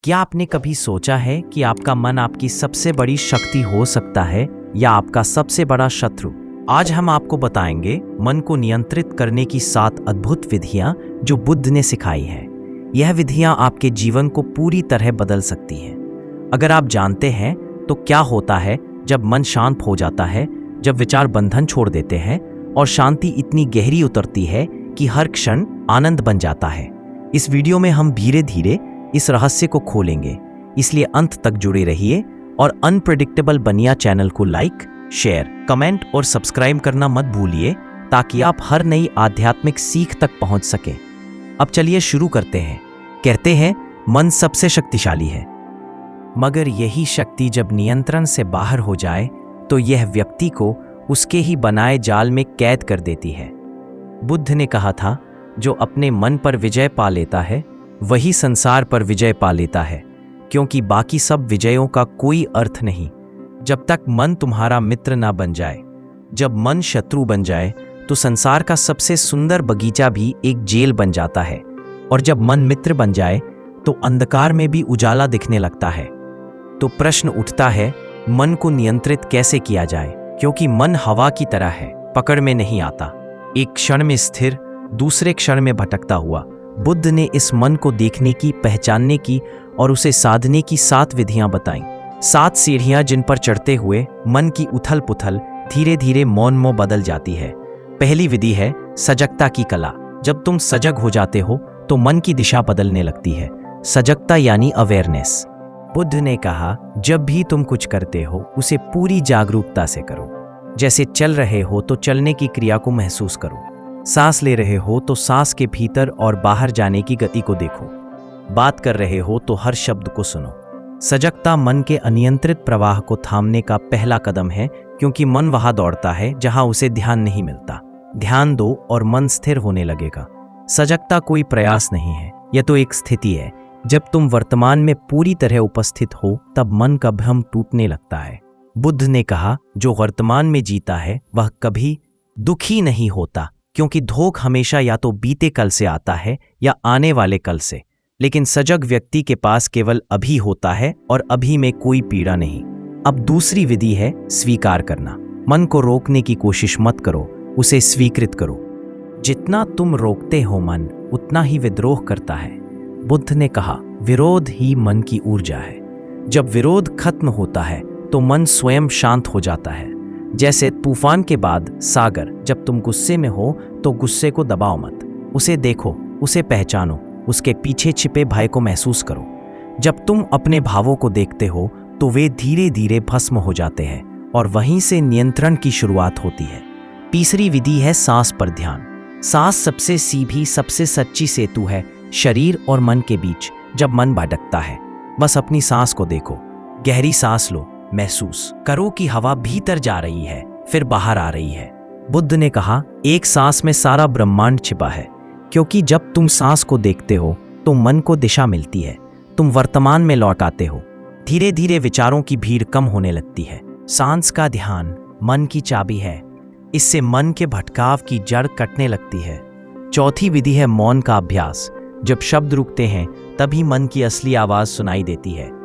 क्या आपने कभी सोचा है कि आपका मन आपकी सबसे बड़ी शक्ति हो सकता है या आपका सबसे बड़ा शत्रु? आज हम आपको बताएंगे मन को नियंत्रित करने की 7 अद्भुत विधियां जो बुद्ध ने सिखाई है। यह विधियां आपके जीवन को पूरी तरह बदल सकती हैं। अगर आप जानते हैं तो क्या होता है जब मन शांत हो जाता है, जब विचार बंधन छोड़ देते हैं और शांति इतनी गहरी उतरती है कि हर क्षण आनंद बन जाता है। इस वीडियो में हम धीरे धीरे इस रहस्य को खोलेंगे, इसलिए अंत तक जुड़े रहिए और अनप्रेडिक्टेबल बनिया चैनल को लाइक, शेयर, कमेंट और सब्सक्राइब करना मत भूलिए ताकि आप हर नई आध्यात्मिक सीख तक पहुंच सकें। अब चलिए शुरू करते हैं। कहते हैं मन सबसे शक्तिशाली है, मगर यही शक्ति जब नियंत्रण से बाहर हो जाए तो यह व्यक्ति को उसके ही बनाए जाल में कैद कर देती है। बुद्ध ने कहा था, जो अपने मन पर विजय पा लेता है वही संसार पर विजय पा लेता है, क्योंकि बाकी सब विजयों का कोई अर्थ नहीं जब तक मन तुम्हारा मित्र ना बन जाए। जब मन शत्रु बन जाए तो संसार का सबसे सुंदर बगीचा भी एक जेल बन जाता है, और जब मन मित्र बन जाए तो अंधकार में भी उजाला दिखने लगता है। तो प्रश्न उठता है, मन को नियंत्रित कैसे किया जाए? क्योंकि मन हवा की तरह है, पकड़ में नहीं आता, एक क्षण में स्थिर, दूसरे क्षण में भटकता हुआ। बुद्ध ने इस मन को देखने की, पहचानने की और उसे साधने की 7 विधियां बताईं। 7 सीढ़ियां जिन पर चढ़ते हुए मन की उथल पुथल धीरे धीरे मौन में बदल जाती है। पहली विधि है सजगता की कला। जब तुम सजग हो जाते हो तो मन की दिशा बदलने लगती है। सजगता यानी अवेयरनेस। बुद्ध ने कहा, जब भी तुम कुछ करते हो उसे पूरी जागरूकता से करो। जैसे चल रहे हो तो चलने की क्रिया को महसूस करो, सांस ले रहे हो तो सांस के भीतर और बाहर जाने की गति को देखो, बात कर रहे हो तो हर शब्द को सुनो। सजगता मन के अनियंत्रित प्रवाह को थामने का पहला कदम है, क्योंकि मन वहां दौड़ता है जहां उसे ध्यान नहीं मिलता। ध्यान दो और मन स्थिर होने लगेगा। सजगता कोई प्रयास नहीं है, यह तो एक स्थिति है। जब तुम वर्तमान में पूरी तरह उपस्थित हो तब मन का भ्रम टूटने लगता है। बुद्ध ने कहा, जो वर्तमान में जीता है वह कभी दुखी नहीं होता, क्योंकि धोख हमेशा या तो बीते कल से आता है या आने वाले कल से। लेकिन सजग व्यक्ति के पास केवल अभी होता है और अभी में कोई पीड़ा नहीं। अब दूसरी विधि है स्वीकार करना। मन को रोकने की कोशिश मत करो, उसे स्वीकृत करो। जितना तुम रोकते हो मन उतना ही विद्रोह करता है। बुद्ध ने कहा, विरोध ही मन की ऊर्जा है। जब विरोध खत्म होता है तो मन स्वयं शांत हो जाता है। जैसे तूफान के बाद सागर। जब तुम गुस्से में हो तो गुस्से को दबाओ मत, उसे देखो, उसे पहचानो, उसके पीछे छिपे भय को महसूस करो। जब तुम अपने भावों को देखते हो तो वे धीरे धीरे भस्म हो जाते हैं और वहीं से नियंत्रण की शुरुआत होती है। तीसरी विधि है सांस पर ध्यान। सांस सबसे सीधी, सबसे सच्ची सेतु है शरीर और मन के बीच। जब मन भटकता है बस अपनी सांस को देखो, गहरी सांस लो, महसूस करो कि हवा भीतर जा रही है फिर बाहर आ रही है। बुद्ध ने कहा, एक सांस में सारा ब्रह्मांड छिपा है, क्योंकि जब तुम सांस को देखते हो तो मन को दिशा मिलती है, तुम वर्तमान में लौट आते हो। धीरे धीरे विचारों की भीड़ कम होने लगती है। सांस का ध्यान मन की चाबी है, इससे मन के भटकाव की जड़ कटने लगती है। चौथी विधि है मौन का अभ्यास। जब शब्द रुकते हैं तभी मन की असली आवाज सुनाई देती है।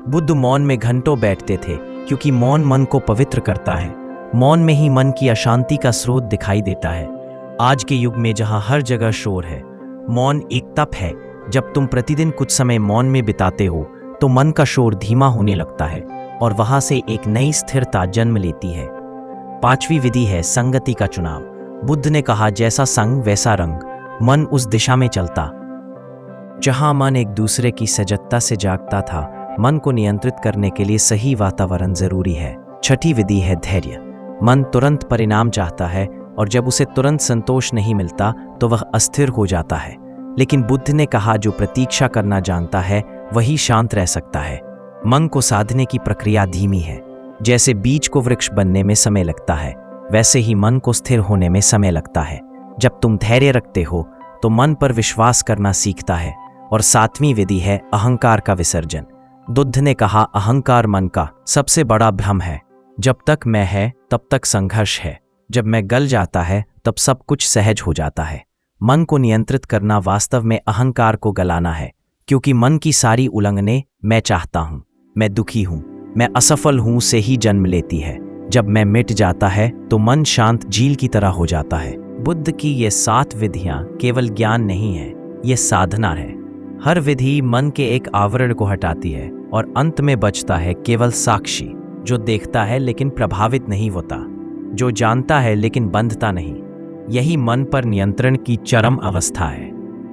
बुद्ध मौन में घंटों बैठते थे, क्योंकि मौन मन को पवित्र करता है। मौन में ही मन की अशांति का स्रोत दिखाई देता है। आज के युग में जहां हर जगह शोर है, मौन एक तप है। जब तुम प्रतिदिन कुछ समय मौन में बिताते हो तो मन का शोर धीमा होने लगता है और वहां से एक नई स्थिरता जन्म लेती है। पांचवी विधि है संगति का चुनाव। बुद्ध ने कहा, जैसा संग वैसा रंग। मन उस दिशा में चलता जहां मन एक दूसरे की सजगता से जागता था। मन को नियंत्रित करने के लिए सही वातावरण जरूरी है। छठी विधि है धैर्य। मन तुरंत परिणाम चाहता है और जब उसे तुरंत संतोष नहीं मिलता तो वह अस्थिर हो जाता है। लेकिन बुद्ध ने कहा, जो प्रतीक्षा करना जानता है वही शांत रह सकता है। मन को साधने की प्रक्रिया धीमी है। जैसे बीज को वृक्ष बनने में समय लगता है, वैसे ही मन को स्थिर होने में समय लगता है। जब तुम धैर्य रखते हो तो मन पर विश्वास करना सीखता है। और 7वीं विधि है अहंकार का विसर्जन। बुद्ध ने कहा, अहंकार मन का सबसे बड़ा भ्रम है। जब तक मैं है तब तक संघर्ष है, जब मैं गल जाता है तब सब कुछ सहज हो जाता है। मन को नियंत्रित करना वास्तव में अहंकार को गलाना है। क्योंकि मन की सारी उलंघने मैं चाहता हूँ, मैं दुखी हूँ, मैं असफल हूँ से ही जन्म लेती है। जब मैं मिट जाता है तो मन शांत झील की तरह हो जाता है। बुद्ध की ये 7 विधियां केवल ज्ञान नहीं है, ये साधना है। हर विधि मन के एक आवरण को हटाती है और अंत में बचता है केवल साक्षी, जो देखता है लेकिन प्रभावित नहीं होता, जो जानता है लेकिन बंधता नहीं। यही मन पर नियंत्रण की चरम अवस्था है,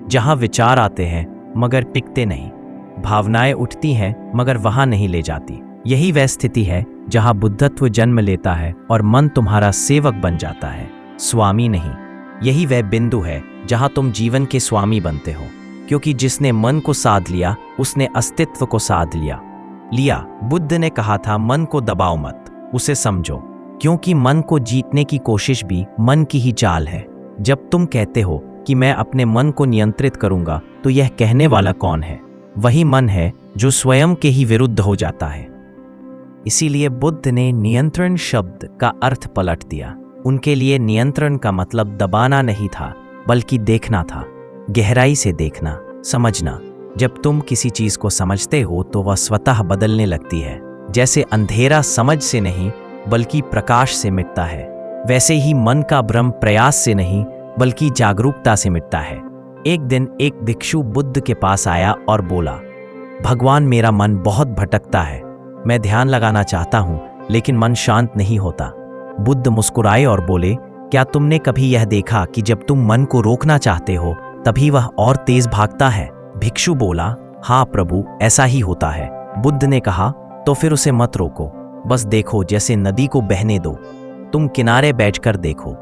जहां विचार आते हैं मगर टिकते नहीं, भावनाएं उठती हैं मगर वहां नहीं ले जाती। यही वह स्थिति है जहां बुद्धत्व जन्म लेता है और मन तुम्हारा सेवक बन जाता है, स्वामी नहीं। यही वह बिंदु है जहां तुम जीवन के स्वामी बनते हो, क्योंकि जिसने मन को साध लिया उसने अस्तित्व को साध लिया। बुद्ध ने कहा था, मन को दबाओ मत, उसे समझो, क्योंकि मन को जीतने की कोशिश भी मन की ही चाल है। जब तुम कहते हो कि मैं अपने मन को नियंत्रित करूंगा, तो यह कहने वाला कौन है? वही मन है जो स्वयं के ही विरुद्ध हो जाता है। इसीलिए बुद्ध ने नियंत्रण शब्द का अर्थ पलट दिया। उनके लिए नियंत्रण का मतलब दबाना नहीं था, बल्कि देखना था, गहराई से देखना, समझना। जब तुम किसी चीज को समझते हो तो वह स्वतः बदलने लगती है। जैसे अंधेरा समझ से नहीं बल्कि प्रकाश से मिटता है, वैसे ही मन का भ्रम प्रयास से नहीं बल्कि जागरूकता से मिटता है। एक दिन एक भिक्षु बुद्ध के पास आया और बोला, भगवान, मेरा मन बहुत भटकता है, मैं ध्यान लगाना चाहता हूं लेकिन मन शांत नहीं होता। बुद्ध मुस्कुराए और बोले, क्या तुमने कभी यह देखा कि जब तुम मन को रोकना चाहते हो तभी वह और तेज भागता है? भिक्षु बोला, हाँ प्रभु, ऐसा ही होता है। बुद्ध ने कहा, तो फिर उसे मत रोको, बस देखो, जैसे नदी को बहने दो। तुम किनारे बैठकर देखो,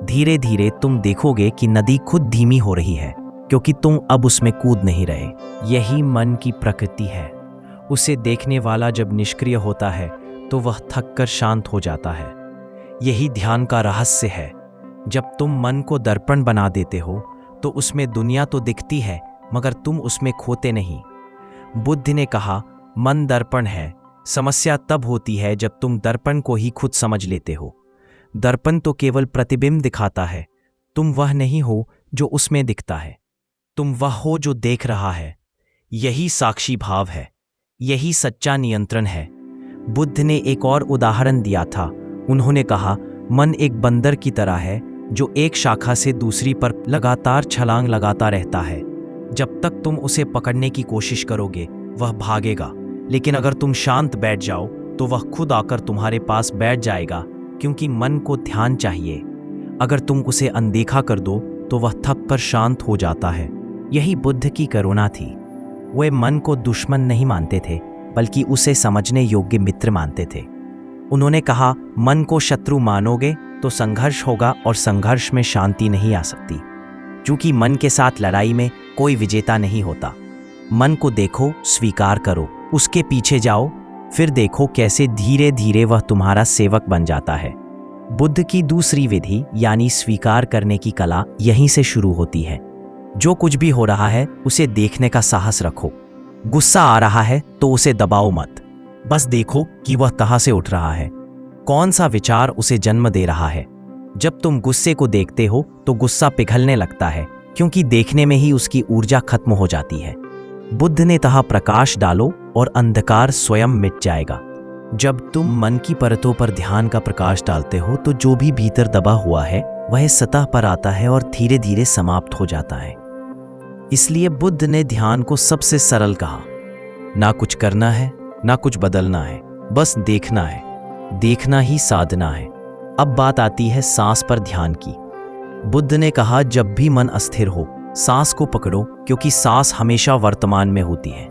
धीरे धीरे तुम देखोगे कि नदी खुद धीमी हो रही है, क्योंकि तुम अब उसमें कूद नहीं रहे। यही मन की प्रकृति है। उसे देखने वाला जब निष्क्रिय होता है तो वह थककर शांत हो जाता है। यही ध्यान का रहस्य है। जब तुम मन को दर्पण बना देते हो तो उसमें दुनिया तो दिखती है मगर तुम उसमें खोते नहीं। बुद्ध ने कहा, मन दर्पण है। समस्या तब होती है जब तुम दर्पण को ही खुद समझ लेते हो। दर्पण तो केवल प्रतिबिंब दिखाता है, तुम वह नहीं हो जो उसमें दिखता है, तुम वह हो जो देख रहा है। यही साक्षी भाव है, यही सच्चा नियंत्रण है। बुद्ध ने एक और उदाहरण दिया था। उन्होंने कहा, मन एक बंदर की तरह है जो एक शाखा से दूसरी पर लगातार छलांग लगाता रहता है। जब तक तुम उसे पकड़ने की कोशिश करोगे वह भागेगा, लेकिन अगर तुम शांत बैठ जाओ तो वह खुद आकर तुम्हारे पास बैठ जाएगा, क्योंकि मन को ध्यान चाहिए। अगर तुम उसे अनदेखा कर दो तो वह थक कर शांत हो जाता है। यही बुद्ध की करुणा थी। वे मन को दुश्मन नहीं मानते थे, बल्कि उसे समझने योग्य मित्र मानते थे। उन्होंने कहा, मन को शत्रु मानोगे तो संघर्ष होगा और संघर्ष में शांति नहीं आ सकती, क्योंकि मन के साथ लड़ाई में कोई विजेता नहीं होता। मन को देखो, स्वीकार करो, उसके पीछे जाओ, फिर देखो कैसे धीरे धीरे वह तुम्हारा सेवक बन जाता है। बुद्ध की दूसरी विधि यानी स्वीकार करने की कला यहीं से शुरू होती है। जो कुछ भी हो रहा है उसे देखने का साहस रखो। गुस्सा आ रहा है तो उसे दबाओ मत, बस देखो कि वह कहां से उठ रहा है, कौन सा विचार उसे जन्म दे रहा है। जब तुम गुस्से को देखते हो तो गुस्सा पिघलने लगता है, क्योंकि देखने में ही उसकी ऊर्जा खत्म हो जाती है। बुद्ध ने कहा, प्रकाश डालो और अंधकार स्वयं मिट जाएगा। जब तुम मन की परतों पर ध्यान का प्रकाश डालते हो तो जो भी भीतर दबा हुआ है वह सतह पर आता है और धीरे धीरे समाप्त हो जाता है। इसलिए बुद्ध ने ध्यान को सबसे सरल कहा। ना कुछ करना है, ना कुछ बदलना है, बस देखना है। देखना ही साधना है। अब बात आती है सांस पर ध्यान की। बुद्ध ने कहा, जब भी मन अस्थिर हो सांस को पकड़ो, क्योंकि सांस हमेशा वर्तमान में होती है।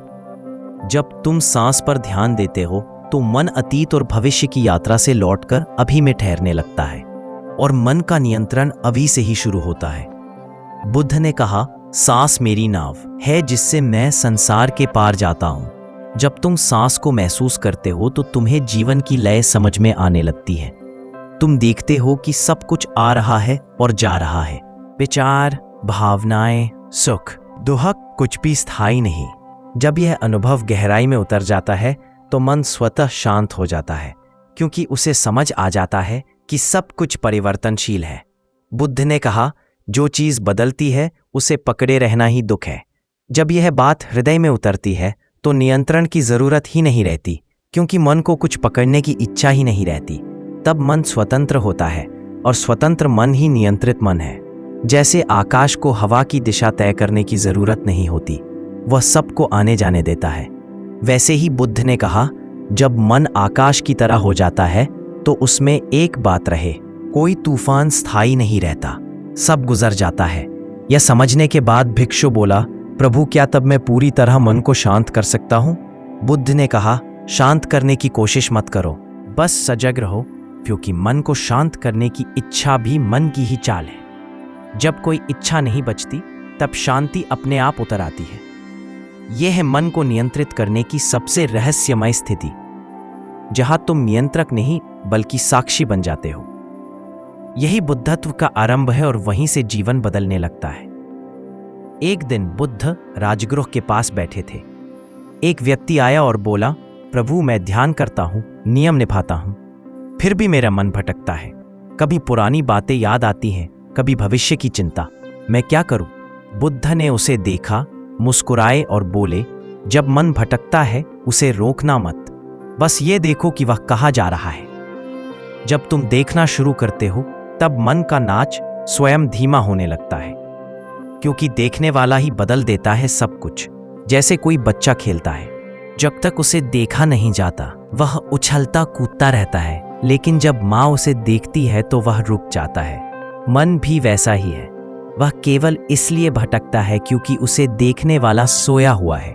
जब तुम सांस पर ध्यान देते हो तो मन अतीत और भविष्य की यात्रा से लौटकर अभी में ठहरने लगता है, और मन का नियंत्रण अभी से ही शुरू होता है। बुद्ध ने कहा, सांस मेरी नाव है जिससे मैं संसार के पार जाता हूं। जब तुम सांस को महसूस करते हो तो तुम्हें जीवन की लय समझ में आने लगती है। तुम देखते हो कि सब कुछ आ रहा है और जा रहा है। विचार, भावनाएं, सुख, दुख, कुछ भी स्थायी नहीं। जब यह अनुभव गहराई में उतर जाता है तो मन स्वतः शांत हो जाता है, क्योंकि उसे समझ आ जाता है कि सब कुछ परिवर्तनशील है। बुद्ध ने कहा, जो चीज बदलती है उसे पकड़े रहना ही दुख है, जब यह बात हृदय में उतरती है तो नियंत्रण की जरूरत ही नहीं रहती, क्योंकि मन को कुछ पकड़ने की इच्छा ही नहीं रहती। तब मन स्वतंत्र होता है और स्वतंत्र मन ही नियंत्रित मन है। जैसे आकाश को हवा की दिशा तय करने की जरूरत नहीं होती, वह सबको आने जाने देता है। वैसे ही बुद्ध ने कहा, जब मन आकाश की तरह हो जाता है तो उसमें एक बात रहे, कोई तूफान स्थायी नहीं रहता, सब गुजर जाता है। यह समझने के बाद भिक्षु बोला, प्रभु क्या तब मैं पूरी तरह मन को शांत कर सकता हूँ? बुद्ध ने कहा, शांत करने की कोशिश मत करो, बस सजग रहो, क्योंकि मन को शांत करने की इच्छा भी मन की ही चाल है। जब कोई इच्छा नहीं बचती तब शांति अपने आप उतर आती है। यह है मन को नियंत्रित करने की सबसे रहस्यमय स्थिति, जहां तुम नियंत्रक नहीं बल्कि साक्षी बन जाते हो। यही बुद्धत्व का आरंभ है और वहीं से जीवन बदलने लगता है। एक दिन बुद्ध राजगृह के पास बैठे थे। एक व्यक्ति आया और बोला, प्रभु मैं ध्यान करता हूं, नियम निभाता हूं, फिर भी मेरा मन भटकता है। कभी पुरानी बातें याद आती हैं, कभी भविष्य की चिंता। मैं क्या करूं? बुद्ध ने उसे देखा, मुस्कुराए और बोले, जब मन भटकता है उसे रोकना मत, बस ये देखो कि वह कहाँ जा रहा है। जब तुम देखना शुरू करते हो तब मन का नाच स्वयं धीमा होने लगता है, क्योंकि देखने वाला ही बदल देता है सब कुछ। जैसे कोई बच्चा खेलता है, जब तक उसे देखा नहीं जाता वह उछलता कूदता रहता है, लेकिन जब माँ उसे देखती है तो वह रुक जाता है। मन भी वैसा ही है, वह केवल इसलिए भटकता है क्योंकि उसे देखने वाला सोया हुआ है।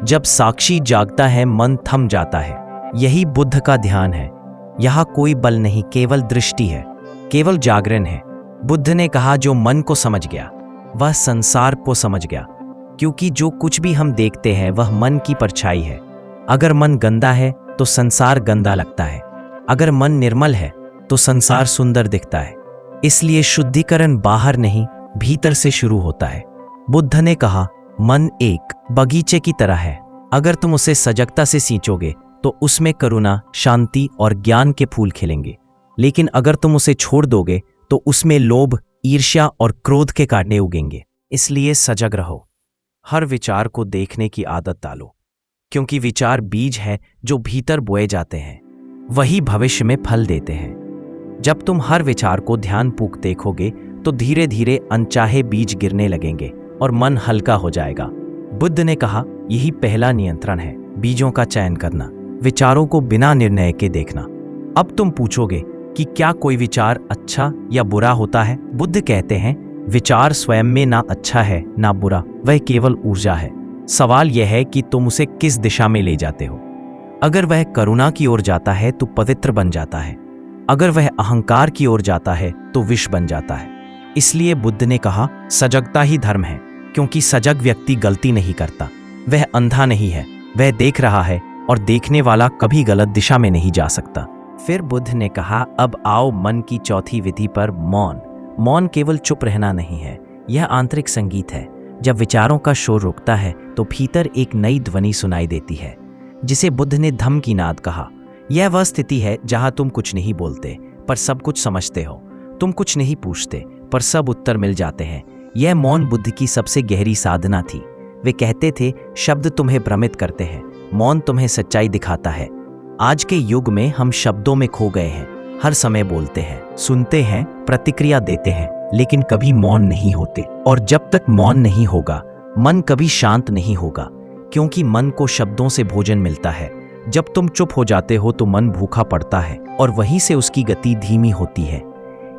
जब साक्षी जागता है मन थम जाता है। यही बुद्ध का ध्यान है। यहाँ कोई बल नहीं, केवल दृष्टि है, केवल जागरण है। बुद्ध ने कहा, जो मन को समझ गया वह संसार को समझ गया, क्योंकि जो कुछ भी हम देखते हैं वह मन की परछाई है। अगर मन गंदा है तो संसार गंदा लगता है, अगर मन निर्मल है तो संसार सुंदर दिखता है। इसलिए शुद्धिकरण बाहर नहीं भीतर से शुरू होता है। बुद्ध ने कहा, मन एक बगीचे की तरह है, अगर तुम उसे सजगता से सींचोगे तो उसमें करुणा, शांति और ज्ञान के फूल खिलेंगे, लेकिन अगर तुम उसे छोड़ दोगे तो उसमें लोभ, ईर्ष्या और क्रोध के कांटे उगेंगे। इसलिए सजग रहो, हर विचार को देखने की आदत डालो, क्योंकि विचार बीज है जो भीतर बोए जाते हैं, वही भविष्य में फल देते हैं। जब तुम हर विचार को ध्यानपूर्वक देखोगे तो धीरे धीरे अनचाहे बीज गिरने लगेंगे और मन हल्का हो जाएगा। बुद्ध ने कहा, यही पहला नियंत्रण है, बीजों का चयन करना, विचारों को बिना निर्णय के देखना। अब तुम पूछोगे कि क्या कोई विचार अच्छा या बुरा होता है? बुद्ध कहते हैं, विचार स्वयं में ना अच्छा है ना बुरा, वह केवल ऊर्जा है। सवाल यह है कि तुम उसे किस दिशा में ले जाते हो। अगर वह करुणा की ओर जाता है तो पवित्र बन जाता है, अगर वह अहंकार की ओर जाता है तो विष बन जाता है। इसलिए बुद्ध ने कहा, सजगता ही धर्म है, क्योंकि सजग व्यक्ति गलती नहीं करता, वह अंधा नहीं है, वह देख रहा है और देखने वाला कभी गलत दिशा में नहीं जा सकता। फिर बुद्ध ने कहा, अब आओ मन की चौथी विधि पर, मौन। मौन केवल चुप रहना नहीं है, यह आंतरिक संगीत है। जब विचारों का शोर रुकता है तो भीतर एक नई ध्वनि सुनाई देती है, जिसे बुद्ध ने धम्म की नाद कहा। यह वह स्थिति है जहां तुम कुछ नहीं बोलते पर सब कुछ समझते हो, तुम कुछ नहीं पूछते पर सब उत्तर मिल जाते हैं। यह मौन बुद्ध की सबसे गहरी साधना थी। वे कहते थे, शब्द तुम्हें भ्रमित करते हैं, मौन तुम्हें सच्चाई दिखाता है। आज के युग में हम शब्दों में खो गए हैं, हर समय बोलते हैं, सुनते हैं, प्रतिक्रिया देते हैं, लेकिन कभी मौन नहीं होते। और जब तक मौन नहीं होगा मन कभी शांत नहीं होगा, क्योंकि मन को शब्दों से भोजन मिलता है। जब तुम चुप हो जाते हो तो मन भूखा पड़ता है और वहीं से उसकी गति धीमी होती है।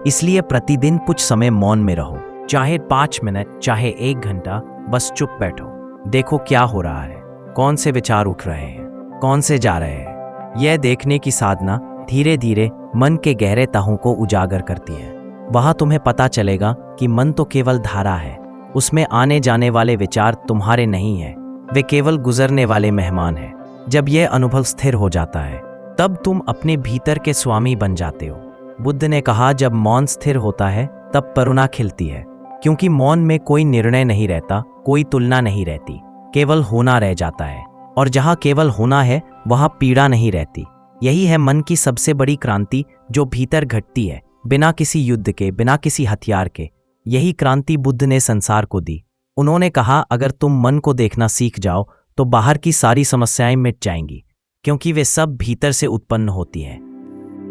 इसलिए प्रतिदिन कुछ समय मौन में रहो, चाहे 5 मिनट, चाहे 1 घंटा, बस चुप बैठो, देखो क्या हो रहा है, कौन से विचार उठ रहे हैं, कौन से जा रहे हैं। यह देखने की साधना धीरे धीरे मन के गहरे तहों को उजागर करती है। वहां तुम्हें पता चलेगा कि मन तो केवल धारा है, उसमें आने जाने वाले विचार तुम्हारे नहीं हैं, वे केवल गुजरने वाले मेहमान हैं। जब यह अनुभव स्थिर हो जाता है तब तुम अपने भीतर के स्वामी बन जाते हो। बुद्ध ने कहा, जब मौन स्थिर होता है तब करुणा खिलती है, क्योंकि मौन में कोई निर्णय नहीं रहता, कोई तुलना नहीं रहती, केवल होना रह जाता है। और जहाँ केवल होना है वहाँ पीड़ा नहीं रहती। यही है मन की सबसे बड़ी क्रांति, जो भीतर घटती है, बिना किसी युद्ध के, बिना किसी हथियार के। यही क्रांति बुद्ध ने संसार को दी। उन्होंने कहा, अगर तुम मन को देखना सीख जाओ तो बाहर की सारी समस्याएं मिट जाएंगी, क्योंकि वे सब भीतर से उत्पन्न होती हैं।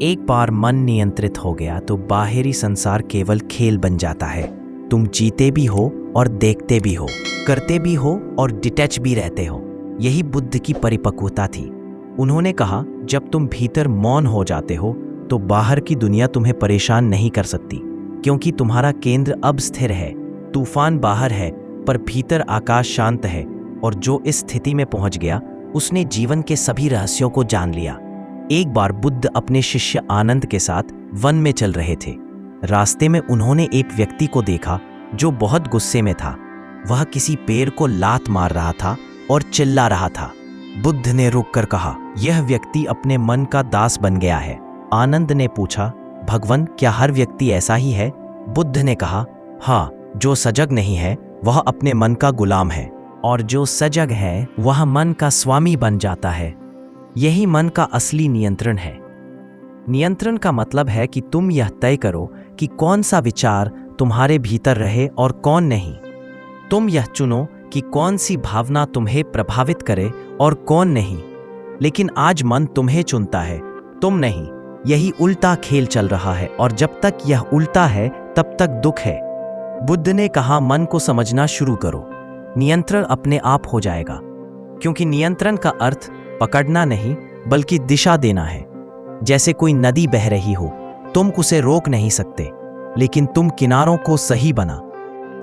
एक बार मन नियंत्रित हो गया तो बाहरी संसार केवल खेल बन जाता है। तुम जीते भी हो और देखते भी हो, करते भी हो और डिटैच भी रहते हो। यही बुद्ध की परिपक्वता थी। उन्होंने कहा, जब तुम भीतर मौन हो जाते हो तो बाहर की दुनिया तुम्हें परेशान नहीं कर सकती, क्योंकि तुम्हारा केंद्र अब स्थिर है। तूफान बाहर है पर भीतर आकाश शांत है, और जो इस स्थिति में पहुंच गया उसने जीवन के सभी रहस्यों को जान लिया। एक बार बुद्ध अपने शिष्य आनंद के साथ वन में चल रहे थे। रास्ते में उन्होंने एक व्यक्ति को देखा जो बहुत गुस्से में था। वह किसी पेड़ को लात मार रहा था और चिल्ला रहा था। बुद्ध ने रुककर कहा, यह व्यक्ति अपने मन का दास बन गया है। आनंद ने पूछा, भगवान, क्या हर व्यक्ति ऐसा ही है? बुद्ध ने कहा, हाँ, जो सजग नहीं है वह अपने मन का गुलाम है, और जो सजग है वह मन का स्वामी बन जाता है। यही मन का असली नियंत्रण है। नियंत्रण का मतलब है कि तुम यह तय करो कि कौन सा विचार तुम्हारे भीतर रहे और कौन नहीं। तुम यह चुनो कि कौन सी भावना तुम्हें प्रभावित करे और कौन नहीं। लेकिन आज मन तुम्हें चुनता है, तुम नहीं। यही उल्टा खेल चल रहा है, और जब तक यह उल्टा है तब तक दुख है। बुद्ध ने कहा, मन को समझना शुरू करो, नियंत्रण अपने आप हो जाएगा। क्योंकि नियंत्रण का अर्थ पकड़ना नहीं बल्कि दिशा देना है। जैसे कोई नदी बह रही हो, तुम उसे रोक नहीं सकते, लेकिन तुम किनारों को सही बना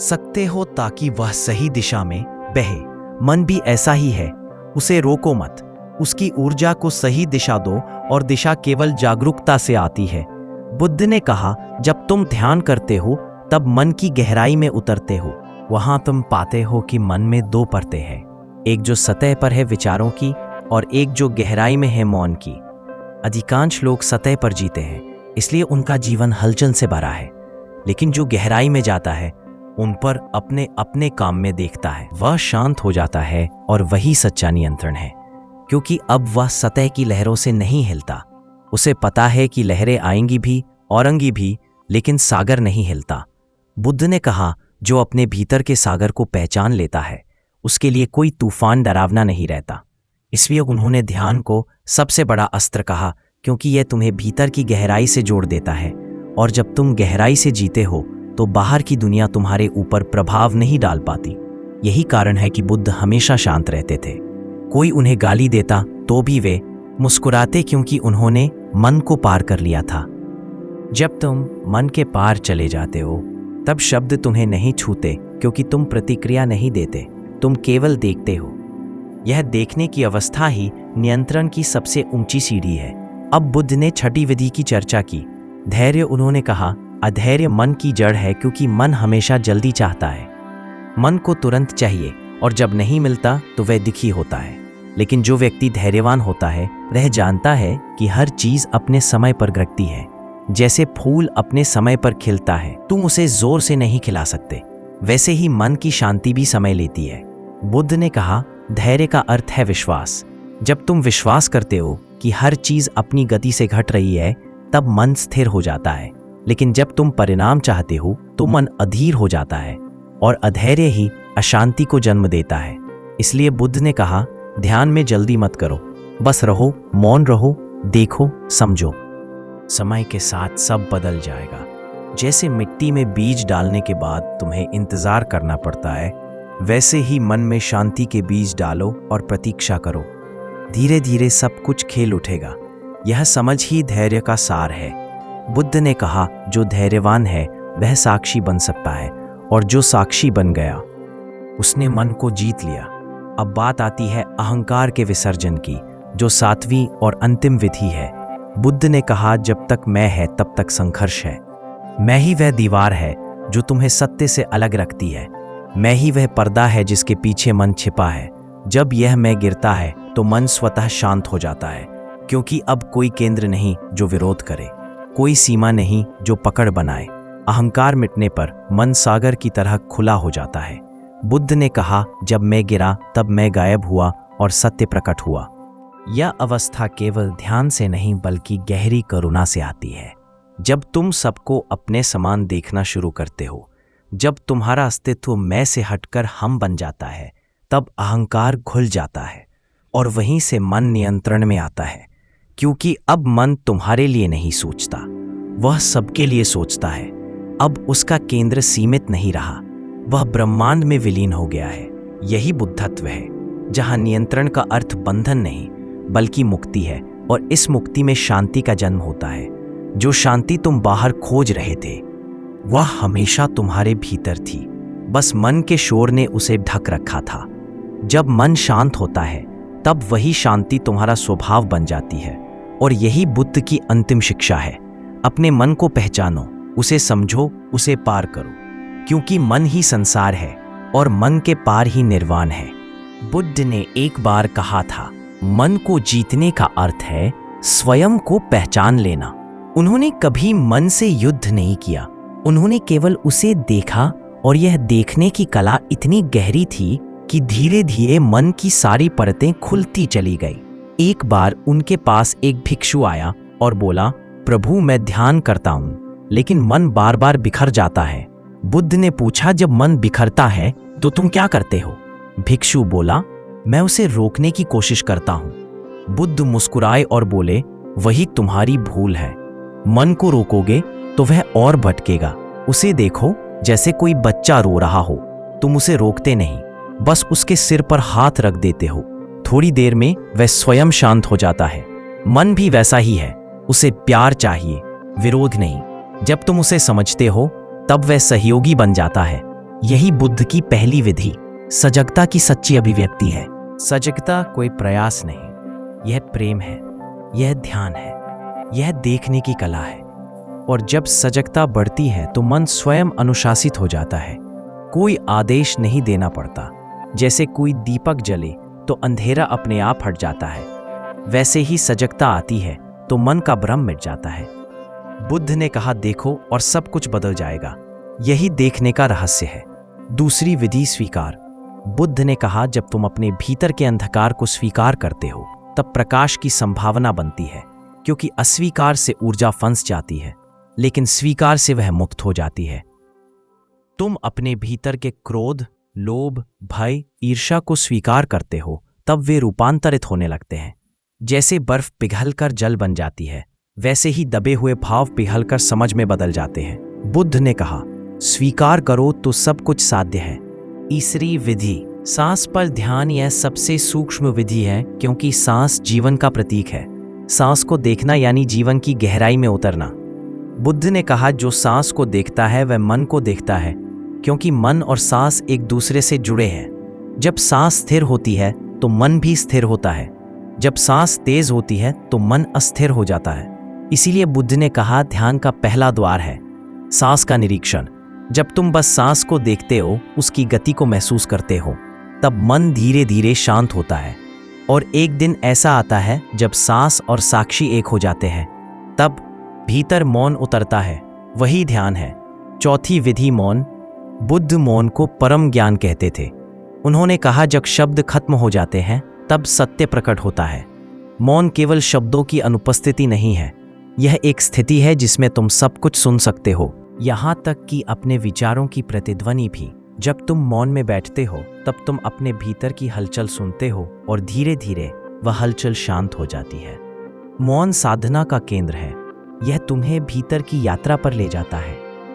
सकते हो ताकि वह सही दिशा में बहे। मन भी ऐसा ही है, उसे रोको मत, उसकी ऊर्जा को सही दिशा दो, और दिशा केवल जागरूकता से आती है। बुद्ध ने कहा, जब तुम ध्यान करते हो तब मन की गहराई में उतरते हो। वहां तुम पाते हो कि मन में दो परतें हैं, एक जो सतह पर है विचारों की, और एक जो गहराई में है मौन की। अधिकांश लोग सतह पर जीते हैं, इसलिए उनका जीवन हलचल से भरा है। लेकिन जो गहराई में जाता है उन पर अपने अपने काम में देखता है, वह शांत हो जाता है, और वही सच्चा नियंत्रण है। क्योंकि अब वह सतह की लहरों से नहीं हिलता। उसे पता है कि लहरें आएंगी भी, औरंगी भी, लेकिन सागर नहीं हिलता। बुद्ध ने कहा, जो अपने भीतर के सागर को पहचान लेता है उसके लिए कोई तूफान डरावना नहीं रहता। इसलिए उन्होंने ध्यान को सबसे बड़ा अस्त्र कहा, क्योंकि यह तुम्हें भीतर की गहराई से जोड़ देता है। और जब तुम गहराई से जीते हो तो बाहर की दुनिया तुम्हारे ऊपर प्रभाव नहीं डाल पाती। यही कारण है कि बुद्ध हमेशा शांत रहते थे। कोई उन्हें गाली देता तो भी वे मुस्कुराते, क्योंकि उन्होंने मन को पार कर लिया था। जब तुम मन के पार चले जाते हो तब शब्द तुम्हें नहीं छूते, क्योंकि तुम प्रतिक्रिया नहीं देते, तुम केवल देखते हो। यह देखने की अवस्था ही नियंत्रण की सबसे ऊंची सीढ़ी है। अब बुद्ध ने छठी विधि की चर्चा की, धैर्य। उन्होंने कहा, अधैर्य मन की जड़ है, क्योंकि मन हमेशा जल्दी चाहता है। मन को तुरंत चाहिए, और जब नहीं मिलता तो वह दुखी होता है। लेकिन जो व्यक्ति धैर्यवान होता है वह जानता है कि हर चीज अपने समय पर घटती है। जैसे फूल अपने समय पर खिलता है, तुम उसे जोर से नहीं खिला सकते, वैसे ही मन की शांति भी समय लेती है। बुद्ध ने कहा, धैर्य का अर्थ है विश्वास। जब तुम विश्वास करते हो कि हर चीज अपनी गति से घट रही है तब मन स्थिर हो जाता है। लेकिन जब तुम परिणाम चाहते हो तो मन अधीर हो जाता है, और अधैर्य ही अशांति को जन्म देता है। इसलिए बुद्ध ने कहा, ध्यान में जल्दी मत करो, बस रहो, मौन रहो, देखो, समझो। समय के साथ सब बदल जाएगा। जैसे मिट्टी में बीज डालने के बाद तुम्हें इंतजार करना पड़ता है, वैसे ही मन में शांति के बीज डालो और प्रतीक्षा करो। धीरे धीरे सब कुछ खेल उठेगा। यह समझ ही धैर्य का सार है। बुद्ध ने कहा, जो धैर्यवान है वह साक्षी बन सकता है, और जो साक्षी बन गया उसने मन को जीत लिया। अब बात आती है अहंकार के विसर्जन की, जो सातवीं और अंतिम विधि है। बुद्ध ने कहा, जब तक मैं है तब तक संघर्ष है। मैं ही वह दीवार है जो तुम्हें सत्य से अलग रखती है। मैं ही वह पर्दा है जिसके पीछे मन छिपा है। जब यह मैं गिरता है तो मन स्वतः शांत हो जाता है, क्योंकि अब कोई केंद्र नहीं जो विरोध करे, कोई सीमा नहीं जो पकड़ बनाए। अहंकार मिटने पर मन सागर की तरह खुला हो जाता है। बुद्ध ने कहा, जब मैं गिरा तब मैं गायब हुआ और सत्य प्रकट हुआ। यह अवस्था केवल ध्यान से नहीं बल्कि गहरी करुणा से आती है। जब तुम सबको अपने समान देखना शुरू करते हो जब तुम्हारा अस्तित्व मैं से हटकर हम बन जाता है तब अहंकार घुल जाता है और वहीं से मन नियंत्रण में आता है, क्योंकि अब मन तुम्हारे लिए नहीं सोचता, वह सबके लिए सोचता है। अब उसका केंद्र सीमित नहीं रहा, वह ब्रह्मांड में विलीन हो गया है। यही बुद्धत्व है, जहां नियंत्रण का अर्थ बंधन नहीं बल्कि मुक्ति है, और इस मुक्ति में शांति का जन्म होता है। जो शांति तुम बाहर खोज रहे थे वह हमेशा तुम्हारे भीतर थी, बस मन के शोर ने उसे ढक रखा था। जब मन शांत होता है तब वही शांति तुम्हारा स्वभाव बन जाती है, और यही बुद्ध की अंतिम शिक्षा है। अपने मन को पहचानो, उसे समझो, उसे पार करो, क्योंकि मन ही संसार है और मन के पार ही निर्वाण है। बुद्ध ने एक बार कहा था, मन को जीतने का अर्थ है स्वयं को पहचान लेना। उन्होंने कभी मन से युद्ध नहीं किया, उन्होंने केवल उसे देखा, और यह देखने की कला इतनी गहरी थी कि धीरे धीरे मन की सारी परतें खुलती चली गई। एक बार उनके पास एक भिक्षु आया और बोला, प्रभु मैं ध्यान करता हूँ लेकिन मन बार बार बिखर जाता है। बुद्ध ने पूछा, जब मन बिखरता है तो तुम क्या करते हो? भिक्षु बोला, मैं उसे रोकने की कोशिश करता हूँ। बुद्ध मुस्कुराए और बोले, वही तुम्हारी भूल है। मन को रोकोगे तो वह और भटकेगा। उसे देखो जैसे कोई बच्चा रो रहा हो, तुम उसे रोकते नहीं, बस उसके सिर पर हाथ रख देते हो। थोड़ी देर में वह स्वयं शांत हो जाता है। मन भी वैसा ही है, उसे प्यार चाहिए, विरोध नहीं। जब तुम उसे समझते हो तब वह सहयोगी बन जाता है। यही बुद्ध की पहली विधि सजगता की सच्ची अभिव्यक्ति है। सजगता कोई प्रयास नहीं, यह प्रेम है, यह ध्यान है, यह देखने की कला है। और जब सजगता बढ़ती है तो मन स्वयं अनुशासित हो जाता है, कोई आदेश नहीं देना पड़ता। जैसे कोई दीपक जले तो अंधेरा अपने आप हट जाता है, वैसे ही सजगता आती है तो मन का भ्रम मिट जाता है। बुद्ध ने कहा, देखो और सब कुछ बदल जाएगा। यही देखने का रहस्य है। दूसरी विधि स्वीकार। बुद्ध ने कहा, जब तुम अपने भीतर के अंधकार को स्वीकार करते हो तब प्रकाश की संभावना बनती है, क्योंकि अस्वीकार से ऊर्जा फंस जाती है लेकिन स्वीकार से वह मुक्त हो जाती है। तुम अपने भीतर के क्रोध, लोभ, भय, ईर्ष्या को स्वीकार करते हो तब वे रूपांतरित होने लगते हैं। जैसे बर्फ पिघलकर जल बन जाती है, वैसे ही दबे हुए भाव पिघलकर समझ में बदल जाते हैं। बुद्ध ने कहा, स्वीकार करो तो सब कुछ साध्य है। तीसरी विधि सांस पर ध्यान। यह सबसे सूक्ष्म विधि है, क्योंकि सांस जीवन का प्रतीक है। सांस को देखना यानी जीवन की गहराई में उतरना। बुद्ध ने कहा, जो सांस को देखता है वह मन को देखता है, क्योंकि मन और सांस एक दूसरे से जुड़े हैं। जब सांस स्थिर होती है तो मन भी स्थिर होता है, जब सांस तेज होती है तो मन अस्थिर हो जाता है। इसीलिए बुद्ध ने कहा, ध्यान का पहला द्वार है सांस का निरीक्षण। जब तुम बस सांस को देखते हो, उसकी गति को महसूस करते हो, तब मन धीरे धीरे शांत होता है। और एक दिन ऐसा आता है जब सांस और साक्षी एक हो जाते हैं, तब भीतर मौन उतरता है, वही ध्यान है। चौथी विधि मौन। बुद्ध मौन को परम ज्ञान कहते थे। उन्होंने कहा, जब शब्द खत्म हो जाते हैं तब सत्य प्रकट होता है। मौन केवल शब्दों की अनुपस्थिति नहीं है, यह एक स्थिति है जिसमें तुम सब कुछ सुन सकते हो, यहाँ तक कि अपने विचारों की प्रतिध्वनि भी। जब तुम मौन में बैठते हो तब तुम अपने भीतर की हलचल सुनते हो और धीरे धीरे वह हलचल शांत हो जाती है। मौन साधना का केंद्र है, यह तुम्हें भीतर की यात्रा पर ले जाता है।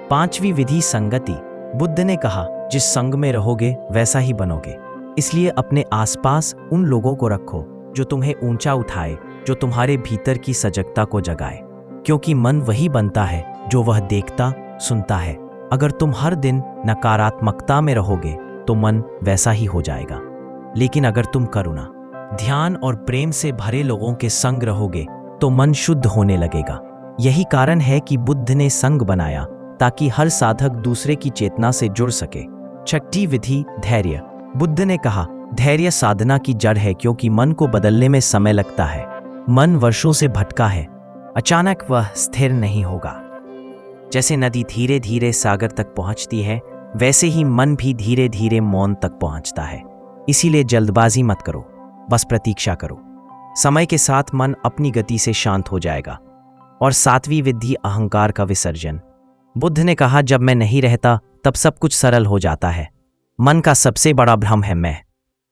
पांचवी विधि संगति। बुद्ध ने कहा, जिस संग में रहोगे वैसा ही बनोगे। इसलिए अपने आसपास उन लोगों को रखो जो तुम्हें ऊंचा उठाए, जो तुम्हारे भीतर की सजगता को जगाए, क्योंकि मन वही बनता है जो वह देखता सुनता है। अगर तुम हर दिन नकारात्मकता में रहोगे तो मन वैसा ही हो जाएगा, लेकिन अगर तुम करुणा, ध्यान और प्रेम से भरे लोगों के संग रहोगे तो मन शुद्ध होने लगेगा। यही कारण है कि बुद्ध ने संग बनाया, ताकि हर साधक दूसरे की चेतना से जुड़ सके। छठी विधि धैर्य। बुद्ध ने कहा, धैर्य साधना की जड़ है, क्योंकि मन को बदलने में समय लगता है। मन वर्षों से भटका है, अचानक वह स्थिर नहीं होगा। जैसे नदी धीरे धीरे सागर तक पहुंचती है, वैसे ही मन भी धीरे धीरे मौन तक पहुंचता है। इसीलिए जल्दबाजी मत करो, बस प्रतीक्षा करो। समय के साथ मन अपनी गति से शांत हो जाएगा। और सातवीं विधि अहंकार का विसर्जन। बुद्ध ने कहा, जब मैं नहीं रहता तब सब कुछ सरल हो जाता है। मन का सबसे बड़ा भ्रम है मैं।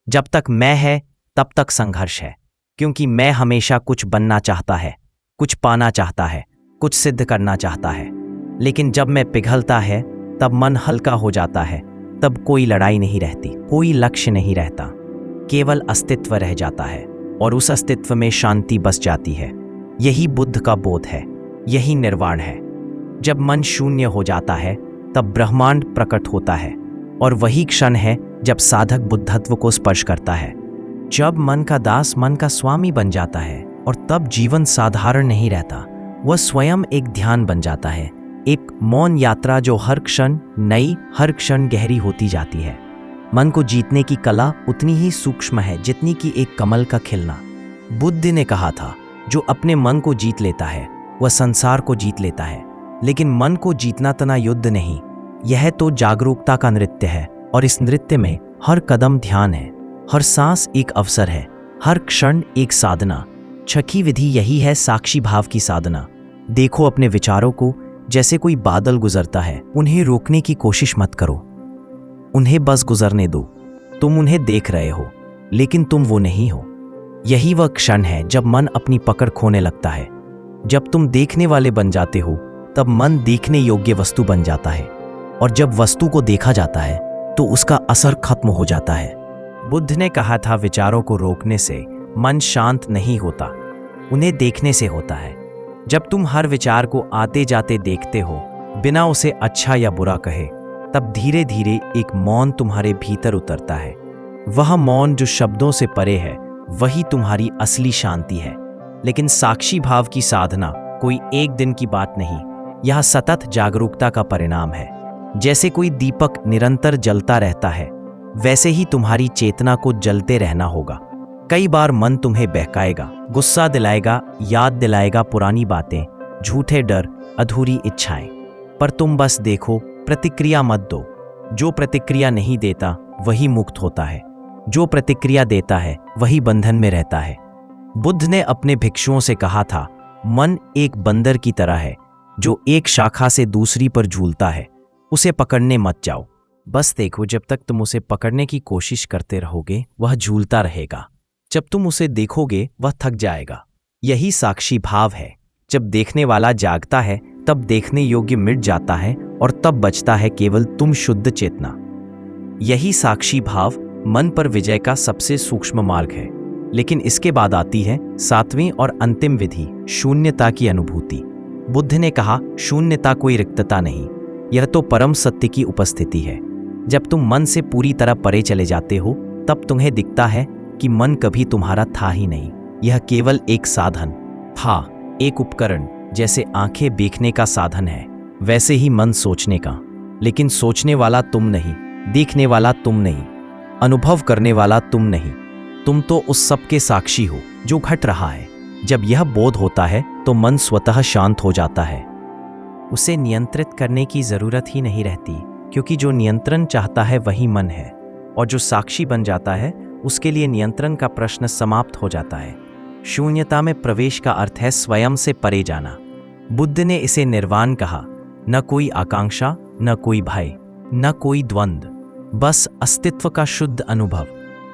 जब तक मैं है तब तक संघर्ष है, क्योंकि मैं हमेशा कुछ बनना चाहता है, कुछ पाना चाहता है, कुछ सिद्ध करना चाहता है। लेकिन जब मैं पिघलता है तब मन हल्का हो जाता है। तब कोई लड़ाई नहीं रहती, कोई लक्ष्य नहीं रहता, केवल अस्तित्व रह जाता है और उस अस्तित्व में शांति बस जाती है। यही बुद्ध का बोध है, यही निर्वाण है। जब मन शून्य हो जाता है तब ब्रह्मांड प्रकट होता है और वही क्षण है जब साधक बुद्धत्व को स्पर्श करता है। जब मन का दास मन का स्वामी बन जाता है और तब जीवन साधारण नहीं रहता, वह स्वयं एक ध्यान बन जाता है, एक मौन यात्रा जो हर क्षण नई, हर क्षण गहरी होती जाती है। मन को जीतने की कला उतनी ही सूक्ष्म है जितनी कि एक कमल का खिलना। बुद्ध ने कहा था, जो अपने मन को जीत लेता है वह संसार को जीत लेता है। लेकिन मन को जीतना तना युद्ध नहीं, यह तो जागरूकता का नृत्य है और इस नृत्य में हर कदम ध्यान है, हर सांस एक अवसर है, हर क्षण एक साधना। छठी विधि यही है, साक्षी भाव की साधना। देखो अपने विचारों को जैसे कोई बादल गुजरता है। उन्हें रोकने की कोशिश मत करो, उन्हें बस गुजरने दो। तुम उन्हें देख रहे हो लेकिन तुम वो नहीं हो। यही वह क्षण है जब मन अपनी पकड़ खोने लगता है। जब तुम देखने वाले बन जाते हो तब मन देखने योग्य वस्तु बन जाता है, और जब वस्तु को देखा जाता है तो उसका असर खत्म हो जाता है। बुद्ध ने कहा था, विचारों को रोकने से मन शांत नहीं होता, उन्हें देखने से होता है। जब तुम हर विचार को आते जाते देखते हो बिना उसे अच्छा या बुरा कहे, तब धीरे धीरे एक मौन तुम्हारे भीतर उतरता है। वह मौन जो शब्दों से परे है, वही तुम्हारी असली शांति है। लेकिन साक्षी भाव की साधना कोई एक दिन की बात नहीं, यह सतत जागरूकता का परिणाम है। जैसे कोई दीपक निरंतर जलता रहता है, वैसे ही तुम्हारी चेतना को जलते रहना होगा। कई बार मन तुम्हें बहकाएगा, गुस्सा दिलाएगा, याद दिलाएगा पुरानी बातें, झूठे डर, अधूरी इच्छाएं, पर तुम बस देखो, प्रतिक्रिया मत दो। जो प्रतिक्रिया नहीं देता वही मुक्त होता है, जो प्रतिक्रिया देता है वही बंधन में रहता है। बुद्ध ने अपने भिक्षुओं से कहा था, मन एक बंदर की तरह है जो एक शाखा से दूसरी पर झूलता है, उसे पकड़ने मत जाओ। बस देखो, जब तक तुम उसे पकड़ने की कोशिश करते रहोगे वह झूलता रहेगा। जब तुम उसे देखोगे वह थक जाएगा। यही साक्षी भाव है। जब देखने वाला जागता है तब देखने योग्य मिट जाता है और तब बचता है केवल तुम शुद्ध चेतना। यही साक्षी भाव मन पर विजय का सबसे सूक्ष्म मार्ग है। लेकिन इसके बाद आती है सातवीं और अंतिम विधि, शून्यता की अनुभूति। बुद्ध ने कहा, शून्यता कोई रिक्तता नहीं, यह तो परम सत्य की उपस्थिति है। जब तुम मन से पूरी तरह परे चले जाते हो तब तुम्हें दिखता है कि मन कभी तुम्हारा था ही नहीं। यह केवल एक साधन था, एक उपकरण। जैसे आंखें देखने का साधन है, वैसे ही मन सोचने का। लेकिन सोचने वाला तुम नहीं, देखने वाला तुम नहीं, अनुभव करने वाला तुम नहीं। तुम तो उस सब के साक्षी हो जो घट रहा है। जब यह बोध होता है तो मन स्वतः शांत हो जाता है। उसे नियंत्रित करने की जरूरत ही नहीं रहती, क्योंकि जो नियंत्रण चाहता है वही मन है, और जो साक्षी बन जाता है उसके लिए नियंत्रण का प्रश्न समाप्त हो जाता है। शून्यता में प्रवेश का अर्थ है स्वयं से परे जाना। बुद्ध ने इसे निर्वाण कहा। न कोई आकांक्षा, न कोई भय, न कोई द्वंद्व, बस अस्तित्व का शुद्ध अनुभव।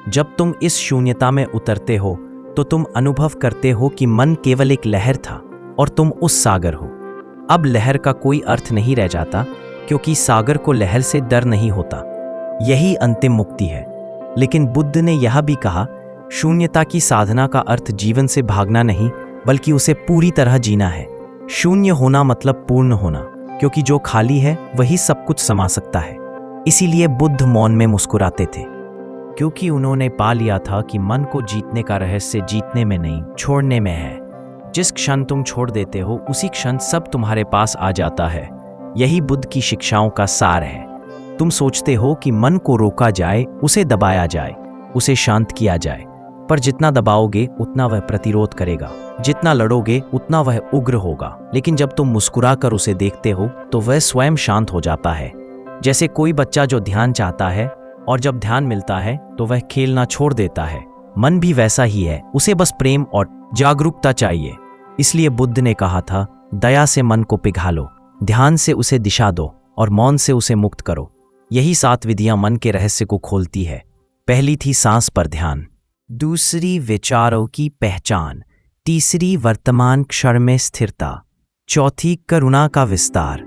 जब तुम इस शून्यता में उतरते हो तो तुम अनुभव करते हो कि मन केवल एक लहर था और तुम उस सागर हो। अब लहर का कोई अर्थ नहीं रह जाता, क्योंकि सागर को लहर से डर नहीं होता। यही अंतिम मुक्ति है। लेकिन बुद्ध ने यह भी कहा, शून्यता की साधना का अर्थ जीवन से भागना नहीं, बल्कि उसे पूरी तरह जीना है। शून्य होना मतलब पूर्ण होना, क्योंकि जो खाली है वही सब कुछ समा सकता है। इसीलिए बुद्ध मौन में मुस्कुराते थे, क्योंकि उन्होंने पा लिया था कि मन को जीतने का रहस्य जीतने में नहीं, छोड़ने में है। जिस क्षण तुम छोड़ देते हो उसी क्षण सब तुम्हारे पास आ जाता है। यही बुद्ध की शिक्षाओं का सार है। तुम सोचते हो कि मन को रोका जाए, उसे दबाया जाए, उसे शांत किया जाए, पर जितना दबाओगे उतना वह प्रतिरोध करेगा, जितना लड़ोगे उतना वह उग्र होगा। लेकिन जब तुम मुस्कुरा कर उसे देखते हो तो वह स्वयं शांत हो जाता है। जैसे कोई बच्चा जो ध्यान चाहता है और जब ध्यान मिलता है तो वह खेलना छोड़ देता है। मन भी वैसा ही है, उसे बस प्रेम और जागरूकता चाहिए। इसलिए बुद्ध ने कहा था, दया से मन को पिघालो, ध्यान से उसे दिशा दो, और मौन से उसे मुक्त करो। यही 7 विधियां मन के रहस्य को खोलती है। पहली थी सांस पर ध्यान, दूसरी विचारों की पहचान, तीसरी वर्तमान क्षण में स्थिरता, चौथी करुणा का विस्तार,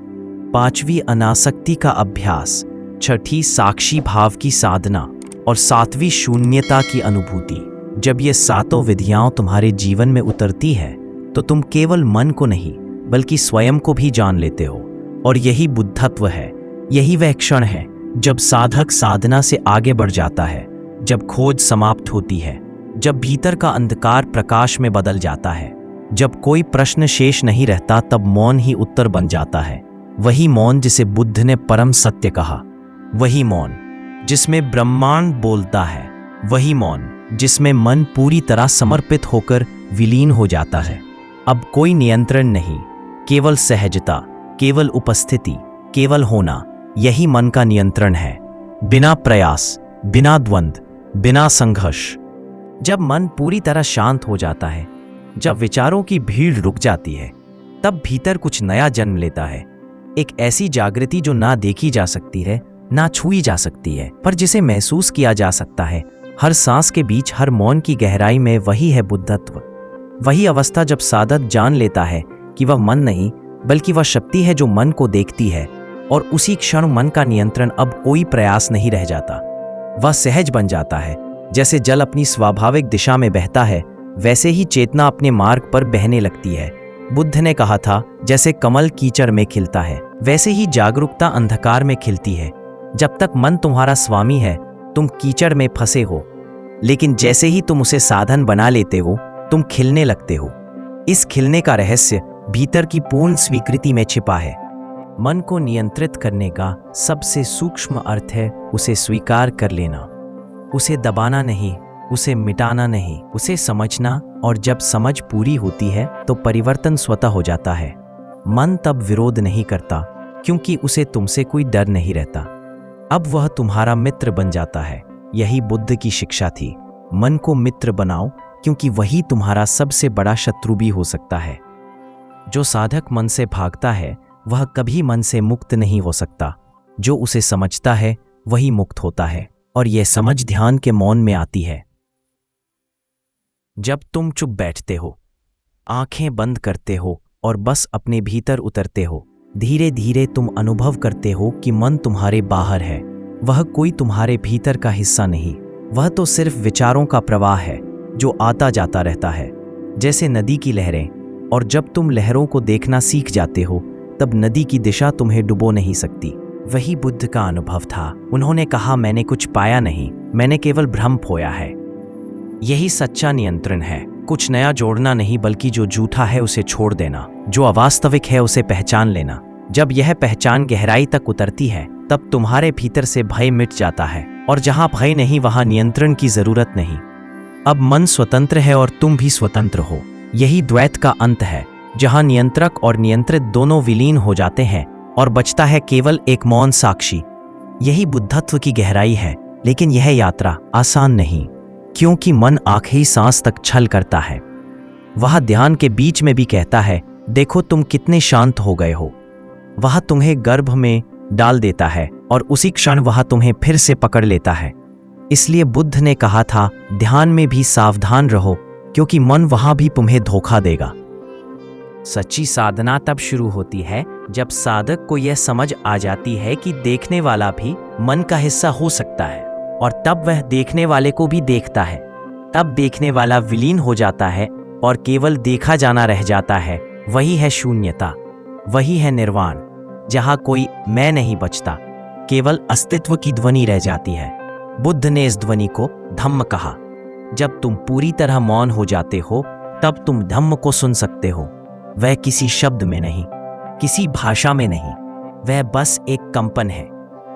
पांचवी अनासक्ति का अभ्यास, छठी साक्षी भाव की साधना और सातवीं शून्यता की अनुभूति। जब ये 7 विधियां तुम्हारे जीवन में उतरती है तो तुम केवल मन को नहीं बल्कि स्वयं को भी जान लेते हो। और यही बुद्धत्व है। यही वह क्षण है जब साधक साधना से आगे बढ़ जाता है, जब खोज समाप्त होती है, जब भीतर का अंधकार प्रकाश में बदल जाता है, जब कोई प्रश्न शेष नहीं रहता, तब मौन ही उत्तर बन जाता है। वही मौन जिसे बुद्ध ने परम सत्य कहा, वही मौन जिसमें ब्रह्मांड बोलता है, वही मौन जिसमें मन पूरी तरह समर्पित होकर विलीन हो जाता है। अब कोई नियंत्रण नहीं, केवल सहजता, केवल उपस्थिति, केवल होना, यही मन का नियंत्रण है। बिना प्रयास, बिना द्वंद्व, बिना संघर्ष। जब मन पूरी तरह शांत हो जाता है, जब विचारों की भीड़ रुक जाती है, तब भीतर कुछ नया जन्म लेता है। एक ऐसी जागृति जो ना देखी जा सकती है, ना छुई जा सकती है, पर जिसे महसूस किया जा सकता है। हर सांस के बीच, हर मौन की गहराई में वही है बुद्धत्व। वही अवस्था जब साधक जान लेता है कि वह मन नहीं बल्कि वह शक्ति है जो मन को देखती है, और उसी क्षण मन का नियंत्रण अब कोई प्रयास नहीं रह जाता। वह सहज बन जाता है। जैसे जल अपनी स्वाभाविक दिशा में बहता है, वैसे ही चेतना अपने मार्ग पर बहने लगती है। बुद्ध ने कहा था, जैसे कमल कीचड़ में खिलता है, वैसे ही जागरूकता अंधकार में खिलती है। जब तक मन तुम्हारा स्वामी है, तुम कीचड़ में फंसे हो, लेकिन जैसे ही तुम उसे साधन बना लेते हो, तुम खिलने लगते हो। इस खिलने का रहस्य भीतर की पूर्ण स्वीकृति में छिपा है। मन को नियंत्रित करने का सबसे सूक्ष्म अर्थ है उसे स्वीकार कर लेना, उसे दबाना नहीं, उसे मिटाना नहीं, उसे समझना। और जब समझ पूरी होती है तो परिवर्तन स्वतः हो जाता है। मन तब विरोध नहीं करता क्योंकि उसे तुमसे कोई डर नहीं रहता। अब वह तुम्हारा मित्र बन जाता है। यही बुद्ध की शिक्षा थी, मन को मित्र बनाओ क्योंकि वही तुम्हारा सबसे बड़ा शत्रु भी हो सकता है। जो साधक मन से भागता है वह कभी मन से मुक्त नहीं हो सकता। जो उसे समझता है वही मुक्त होता है, और यह समझ ध्यान के मौन में आती है। जब तुम चुप बैठते हो, आंखें बंद करते हो और बस अपने भीतर उतरते हो, धीरे धीरे तुम अनुभव करते हो कि मन तुम्हारे बाहर है। वह कोई तुम्हारे भीतर का हिस्सा नहीं, वह तो सिर्फ विचारों का प्रवाह है जो आता जाता रहता है, जैसे नदी की लहरें। और जब तुम लहरों को देखना सीख जाते हो, तब नदी की दिशा तुम्हें डुबो नहीं सकती। वही बुद्ध का अनुभव था। उन्होंने कहा, मैंने कुछ पाया नहीं, मैंने केवल भ्रम खोया है। यही सच्चा नियंत्रण है। कुछ नया जोड़ना नहीं, बल्कि जो झूठा है उसे छोड़ देना, जो अवास्तविक है उसे पहचान लेना। जब यह पहचान गहराई तक उतरती है, तब तुम्हारे भीतर से भय मिट जाता है, और जहां भय नहीं वहां नियंत्रण की जरूरत नहीं। अब मन स्वतंत्र है और तुम भी स्वतंत्र हो। यही द्वैत का अंत है, जहां नियंत्रक और नियंत्रित दोनों विलीन हो जाते हैं और बचता है केवल एक मौन साक्षी। यही बुद्धत्व की गहराई है। लेकिन यह यात्रा आसान नहीं, क्योंकि मन आखिरी सांस तक छल करता है। वह ध्यान के बीच में भी कहता है, देखो तुम कितने शांत हो गए हो। वह तुम्हें गर्भ में डाल देता है और उसी क्षण वह तुम्हें फिर से पकड़ लेता है। इसलिए बुद्ध ने कहा था, ध्यान में भी सावधान रहो, क्योंकि मन वहां भी तुम्हें धोखा देगा। सच्ची साधना तब शुरू होती है जब साधक को यह समझ आ जाती है कि देखने वाला भी मन का हिस्सा हो सकता है, और तब वह देखने वाले को भी देखता है। तब देखने वाला विलीन हो जाता है और केवल देखा जाना रह जाता है। वही है शून्यता, वही है निर्वाण, जहां कोई मैं नहीं बचता, केवल अस्तित्व की ध्वनि रह जाती है। बुद्ध ने इस ध्वनि को धम्म कहा। जब तुम पूरी तरह मौन हो जाते हो, तब तुम धम्म को सुन सकते हो। वह किसी शब्द में नहीं, किसी भाषा में नहीं, वह बस एक कंपन है,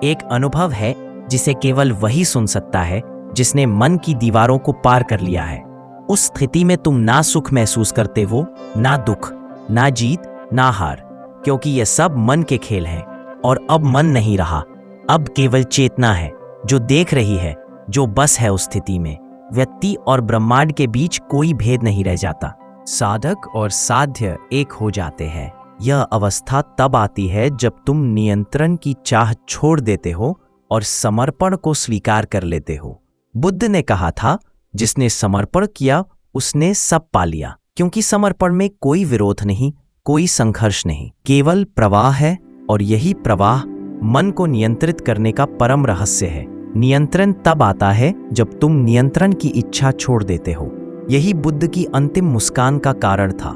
एक अनुभव है जिसे केवल वही सुन सकता है जिसने मन की दीवारों को पार कर लिया है। उस स्थिति में तुम ना सुख महसूस करते हो, ना दुख, ना जीत, ना हार, क्योंकि ये सब मन के खेल हैं। और अब मन नहीं रहा, अब केवल चेतना है जो देख रही है, जो बस है उस स्थिति में। व्यक्ति और ब्रह्मांड के बीच कोई भेद नहीं रह जाता। साधक और साध्य एक हो जाते हैं। यह अवस्था तब आती है जब तुम नियंत्रण की चाह छोड़ देते हो और समर्पण को स्वीकार कर लेते हो। बुद्ध ने कहा था, जिसने समर्पण किया उसने सब पा लिया, क्योंकि समर्पण में कोई विरोध नहीं, कोई संघर्ष नहीं, केवल प्रवाह है। और यही प्रवाह मन को नियंत्रित करने का परम रहस्य है। नियंत्रण तब आता है जब तुम नियंत्रण की इच्छा छोड़ देते हो। यही बुद्ध की अंतिम मुस्कान का कारण था।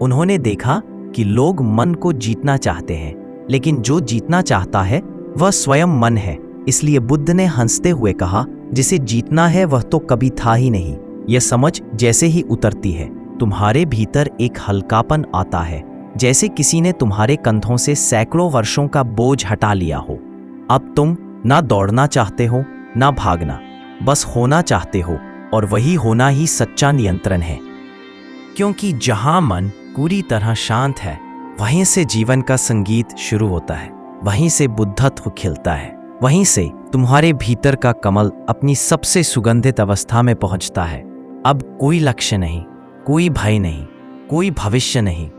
उन्होंने देखा कि लोग मन को जीतना चाहते हैं, लेकिन जो जीतना चाहता है वह स्वयं मन है। इसलिए बुद्ध ने हंसते हुए कहा, जिसे जीतना है वह तो कभी था ही नहीं। यह समझ जैसे ही उतरती है, तुम्हारे भीतर एक हल्कापन आता है, जैसे किसी ने तुम्हारे कंधों से सैकड़ों वर्षों का बोझ हटा लिया हो। अब तुम ना दौड़ना चाहते हो ना भागना, बस होना चाहते हो, और वही होना ही सच्चा नियंत्रण है। क्योंकि जहां मन पूरी तरह शांत है, वहीं से जीवन का संगीत शुरू होता है, वहीं से बुद्धत्व खिलता है, वहीं से तुम्हारे भीतर का कमल अपनी सबसे सुगंधित अवस्था में पहुंचता है। अब कोई लक्ष्य नहीं, कोई भय नहीं, कोई भविष्य नहीं,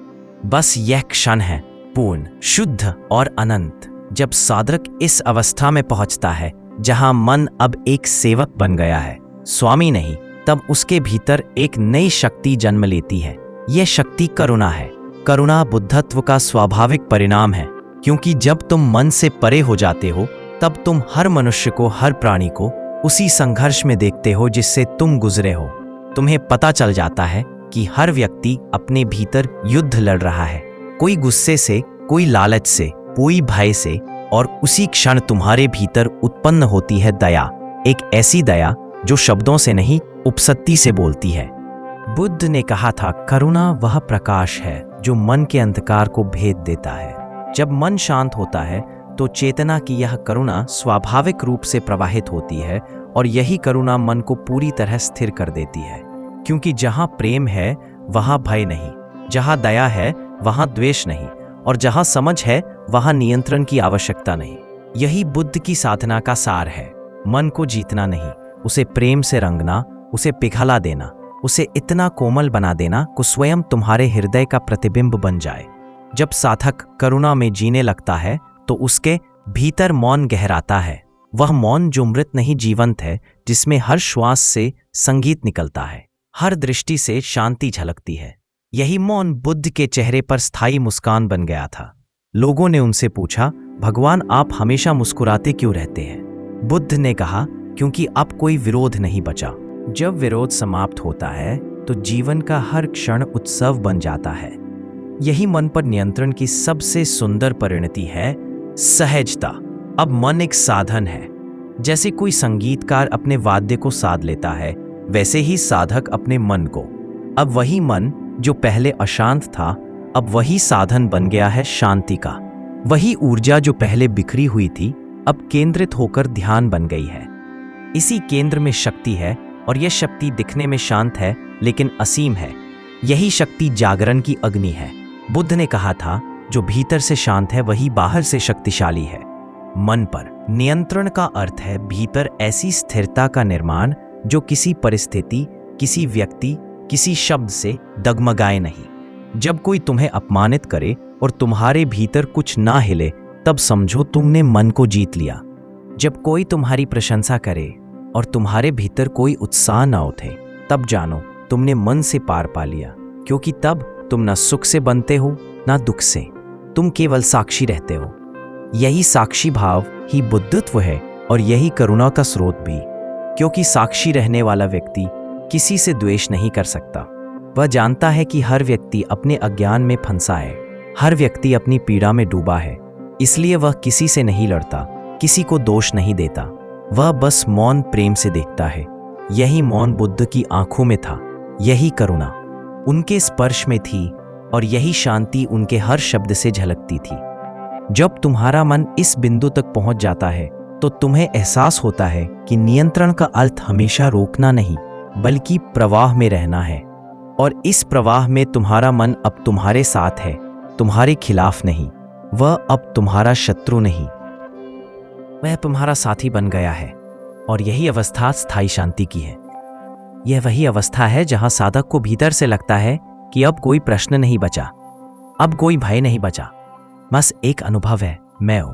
बस यह क्षण है, पूर्ण, शुद्ध और अनंत। जब साधक इस अवस्था में पहुंचता है जहां मन अब एक सेवक बन गया है, स्वामी नहीं, तब उसके भीतर एक नई शक्ति जन्म लेती है। यह शक्ति करुणा है। करुणा बुद्धत्व का स्वाभाविक परिणाम है, क्योंकि जब तुम मन से परे हो जाते हो, तब तुम हर मनुष्य को, हर प्राणी को उसी संघर्ष में देखते हो जिससे तुम गुजरे हो। तुम्हें पता चल जाता है कि हर व्यक्ति अपने भीतर युद्ध लड़ रहा है, कोई गुस्से से, कोई लालच से, कोई भय से, और उसी क्षण तुम्हारे भीतर उत्पन्न होती है दया, एक ऐसी दया जो शब्दों से नहीं, उपसत्ति से बोलती है। बुद्ध ने कहा था, करुणा वह प्रकाश है जो मन के अंधकार को भेद देता है। जब मन शांत होता है तो चेतना की यह करुणा स्वाभाविक रूप से प्रवाहित होती है, और यही करुणा मन को पूरी तरह स्थिर कर देती है। क्योंकि जहां प्रेम है वहां भय नहीं, जहां दया है वहां द्वेष नहीं, और जहां समझ है वहां नियंत्रण की आवश्यकता नहीं। यही बुद्ध की साधना का सार है। मन को जीतना नहीं, उसे प्रेम से रंगना, उसे पिघला देना, उसे इतना कोमल बना देना कि स्वयं तुम्हारे हृदय का प्रतिबिंब बन जाए। जब साधक करुणा में जीने लगता है तो उसके भीतर मौन गहराता है। वह मौन जो मृत नहीं, जीवंत है, जिसमें हर श्वास से संगीत निकलता है, हर दृष्टि से शांति झलकती है। यही मौन बुद्ध के चेहरे पर स्थायी मुस्कान बन गया था। लोगों ने उनसे पूछा, भगवान आप हमेशा मुस्कुराते क्यों रहते हैं? बुद्ध ने कहा, क्योंकि अब कोई विरोध नहीं बचा। जब विरोध समाप्त होता है तो जीवन का हर क्षण उत्सव बन जाता है। यही मन पर नियंत्रण की सबसे सुंदर परिणति है, सहजता। अब मन एक साधन है। जैसे कोई संगीतकार अपने वाद्य को साध लेता है, वैसे ही साधक अपने मन को। अब वही मन जो पहले अशांत था, अब वही साधन बन गया है शांति का। वही ऊर्जा जो पहले बिखरी हुई थी, अब केंद्रित होकर ध्यान बन गई है। इसी केंद्र में शक्ति है, और यह शक्ति दिखने में शांत है लेकिन असीम है। यही शक्ति जागरण की अग्नि है। बुद्ध ने कहा था, जो भीतर से शांत है वही बाहर से शक्तिशाली है। मन पर नियंत्रण का अर्थ है भीतर ऐसी स्थिरता का निर्माण जो किसी परिस्थिति, किसी व्यक्ति, किसी शब्द से डगमगाए नहीं। जब कोई तुम्हें अपमानित करे और तुम्हारे भीतर कुछ ना हिले, तब समझो तुमने मन को जीत लिया। जब कोई तुम्हारी प्रशंसा करे और तुम्हारे भीतर कोई उत्साह ना उठे, तब जानो तुमने मन से पार पा लिया। क्योंकि तब तुम ना सुख से बनते हो ना दुख से, तुम केवल साक्षी रहते हो। यही साक्षी भाव ही बुद्धत्व है, और यही करुणा का स्रोत भी। क्योंकि साक्षी रहने वाला व्यक्ति किसी से द्वेष नहीं कर सकता। वह जानता है कि हर व्यक्ति अपने अज्ञान में फंसा है, हर व्यक्ति अपनी पीड़ा में डूबा है। इसलिए वह किसी से नहीं लड़ता, किसी को दोष नहीं देता। वह बस मौन प्रेम से देखता है। यही मौन बुद्ध की आंखों में था, यही करुणा उनके स्पर्श में थी, और यही शांति उनके हर शब्द से झलकती थी। जब तुम्हारा मन इस बिंदु तक पहुंच जाता है तो तुम्हें एहसास होता है कि नियंत्रण का अर्थ हमेशा रोकना नहीं, बल्कि प्रवाह में रहना है। और इस प्रवाह में तुम्हारा मन अब तुम्हारे साथ है, तुम्हारे खिलाफ नहीं। वह अब तुम्हारा शत्रु नहीं, वह तुम्हारा साथी बन गया है। और यही अवस्था स्थायी शांति की है। यह वही अवस्था है जहां साधक को भीतर से लगता है कि अब कोई प्रश्न नहीं बचा, अब कोई भय नहीं बचा, बस एक अनुभव है, मैं हूं।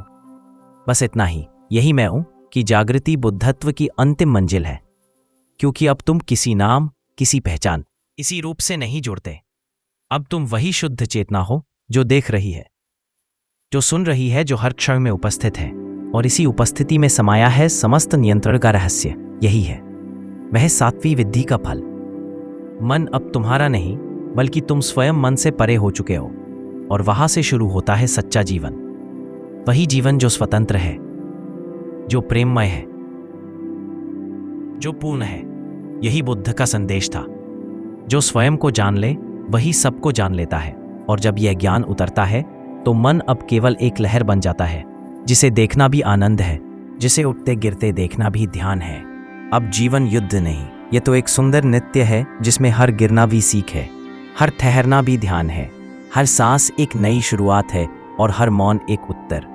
बस इतना ही, यही मैं हूं कि जागृति बुद्धत्व की अंतिम मंजिल है, क्योंकि अब तुम किसी नाम, किसी पहचान, किसी रूप से नहीं जुड़ते। अब तुम वही शुद्ध चेतना हो जो देख रही है, जो सुन रही है, जो हर क्षण में उपस्थित है, और इसी उपस्थिति में समाया है समस्त नियंत्रण का रहस्य। यही है वह सात्विक विद्धि का फल। मन अब तुम्हारा नहीं, बल्कि तुम स्वयं मन से परे हो चुके हो, और वहां से शुरू होता है सच्चा जीवन। वही जीवन जो स्वतंत्र है, जो प्रेममय है, जो पूर्ण है। यही बुद्ध का संदेश था। जो स्वयं को जान ले वही सबको जान लेता है, और जब यह ज्ञान उतरता है तो मन अब केवल एक लहर बन जाता है, जिसे देखना भी आनंद है, जिसे उठते गिरते देखना भी ध्यान है। अब जीवन युद्ध नहीं, ये तो एक सुंदर नृत्य है जिसमें हर गिरना भी सीख है, हर ठहरना भी ध्यान है, हर सांस एक नई शुरुआत है, और हर मौन एक उत्तर।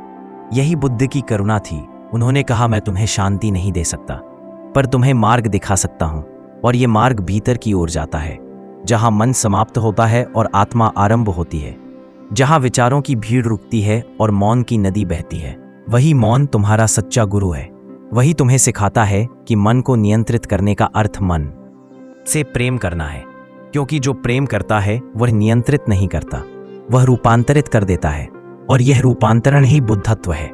यही बुद्ध की करुणा थी। उन्होंने कहा, मैं तुम्हें शांति नहीं दे सकता, पर तुम्हें मार्ग दिखा सकता हूं, और ये मार्ग भीतर की ओर जाता है, जहां मन समाप्त होता है और आत्मा आरंभ होती है, जहां विचारों की भीड़ रुकती है और मौन की नदी बहती है। वही मौन तुम्हारा सच्चा गुरु है। वही तुम्हें सिखाता है कि मन को नियंत्रित करने का अर्थ मन से प्रेम करना है, क्योंकि जो प्रेम करता है वह नियंत्रित नहीं करता, वह रूपांतरित कर देता है, और यह रूपांतरण ही बुद्धत्व है।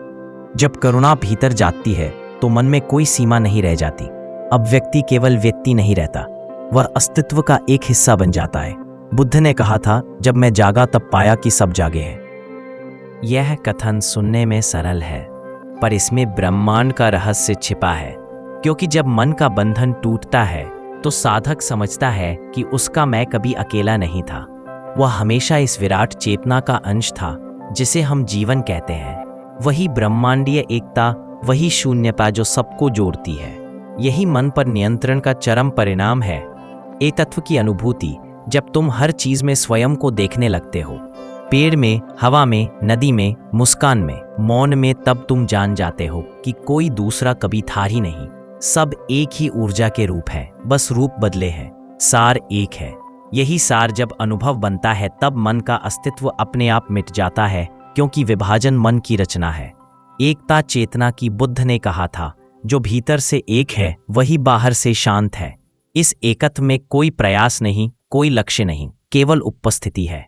जब करुणा भीतर जाती है तो मन में कोई सीमा नहीं रह जाती। अब व्यक्ति केवल व्यक्ति नहीं रहता, वह अस्तित्व का एक हिस्सा बन जाता है। बुद्ध ने कहा था, जब मैं जागा तब पाया कि सब जागे हैं। यह कथन सुनने में सरल है, पर इसमें ब्रह्मांड का रहस्य छिपा है, क्योंकि जब मन का बंधन टूटता है तो साधक समझता है कि उसका मैं कभी अकेला नहीं था। वह हमेशा इस विराट चेतना का अंश था जिसे हम जीवन कहते हैं। वही ब्रह्मांडीय एकता, वही शून्यता जो सबको जोड़ती है। यही मन पर नियंत्रण का चरम परिणाम है। एक तत्व की अनुभूति, जब तुम हर चीज में स्वयं को देखने लगते हो, पेड़ में, हवा में, नदी में, मुस्कान में, मौन में, तब तुम जान जाते हो कि कोई दूसरा कभी था ही नहीं। सब एक ही ऊर्जा के रूप है, बस रूप बदले हैं, सार एक है। यही सार जब अनुभव बनता है तब मन का अस्तित्व अपने आप मिट जाता है, क्योंकि विभाजन मन की रचना है। एकता चेतना की बुद्ध ने कहा था, जो भीतर से एक है वही बाहर से शांत है। इस एकत्व में कोई प्रयास नहीं, कोई लक्ष्य नहीं, केवल उपस्थिति है।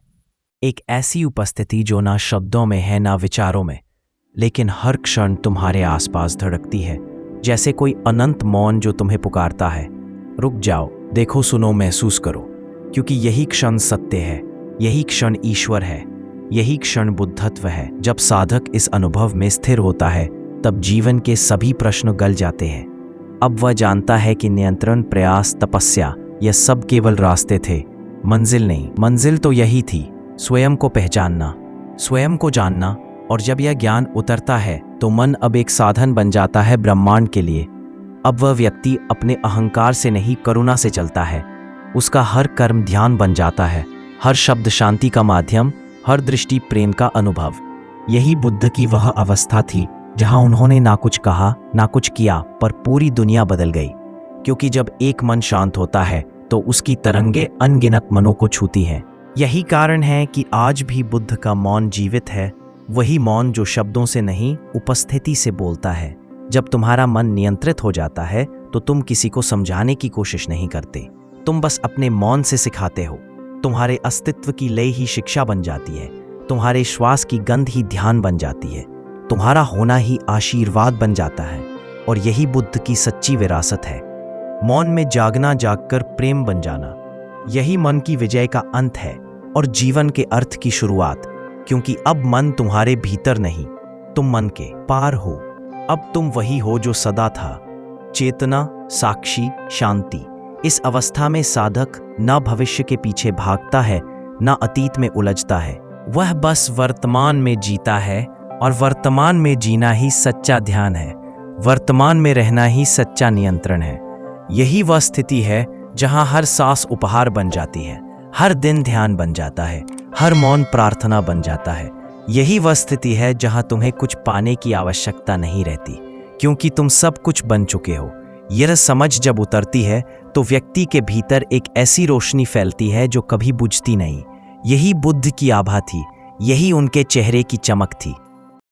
एक ऐसी उपस्थिति जो ना शब्दों में है ना विचारों में, लेकिन हर क्षण तुम्हारे आसपास धड़कती है, जैसे कोई अनंत मौन जो तुम्हें पुकारता है, रुक जाओ, देखो, सुनो, महसूस करो, क्योंकि यही क्षण सत्य है, यही क्षण ईश्वर है, यही क्षण बुद्धत्व है। जब साधक इस अनुभव में स्थिर होता है तब जीवन के सभी प्रश्न गल जाते हैं। अब वह जानता है कि नियंत्रण, प्रयास, तपस्या, यह सब केवल रास्ते थे, मंजिल नहीं। मंजिल तो यही थी, स्वयं को पहचानना, स्वयं को जानना। और जब यह ज्ञान उतरता है तो मन अब एक साधन बन जाता है ब्रह्मांड के लिए। अब वह व्यक्ति अपने अहंकार से नहीं, करुणा से चलता है। उसका हर कर्म ध्यान बन जाता है, हर शब्द शांति का माध्यम, हर दृष्टि प्रेम का अनुभव। यही बुद्ध की वह अवस्था थी जहां उन्होंने ना कुछ कहा, ना कुछ किया, पर पूरी दुनिया बदल गई। क्योंकि जब एक मन शांत होता है तो उसकी तरंगे अनगिनत मनों को छूती हैं। यही कारण है कि आज भी बुद्ध का मौन जीवित है, वही मौन जो शब्दों से नहीं, उपस्थिति से बोलता है। जब तुम्हारा मन नियंत्रित हो जाता है तो तुम किसी को समझाने की कोशिश नहीं करते, तुम बस अपने मौन से सिखाते हो। तुम्हारे अस्तित्व की लय ही शिक्षा बन जाती है, तुम्हारे श्वास की गंध ही ध्यान बन जाती है, तुम्हारा होना ही आशीर्वाद बन जाता है। और यही बुद्ध की सच्ची विरासत है, मौन में जागना, जागकर प्रेम बन जाना। यही मन की विजय का अंत है और जीवन के अर्थ की शुरुआत। क्योंकि अब मन तुम्हारे भीतर नहीं, तुम मन के पार हो। अब तुम वही हो जो सदा था, चेतना, साक्षी, शांति। इस अवस्था में साधक न भविष्य के पीछे भागता है, न अतीत में उलझता है। वह बस वर्तमान में जीता है, और वर्तमान में जीना ही सच्चा ध्यान है, वर्तमान में रहना ही सच्चा नियंत्रण है। यही वह स्थिति है जहां हर सांस उपहार बन जाती है, हर दिन ध्यान बन जाता है, हर मौन प्रार्थना बन जाता है। यही वह स्थिति है जहां तुम्हें कुछ पाने की आवश्यकता नहीं रहती, क्योंकि तुम सब कुछ बन चुके हो। यह समझ जब उतरती है तो व्यक्ति के भीतर एक ऐसी रोशनी फैलती है जो कभी बुझती नहीं। यही बुद्ध की आभा थी, यही उनके चेहरे की चमक थी।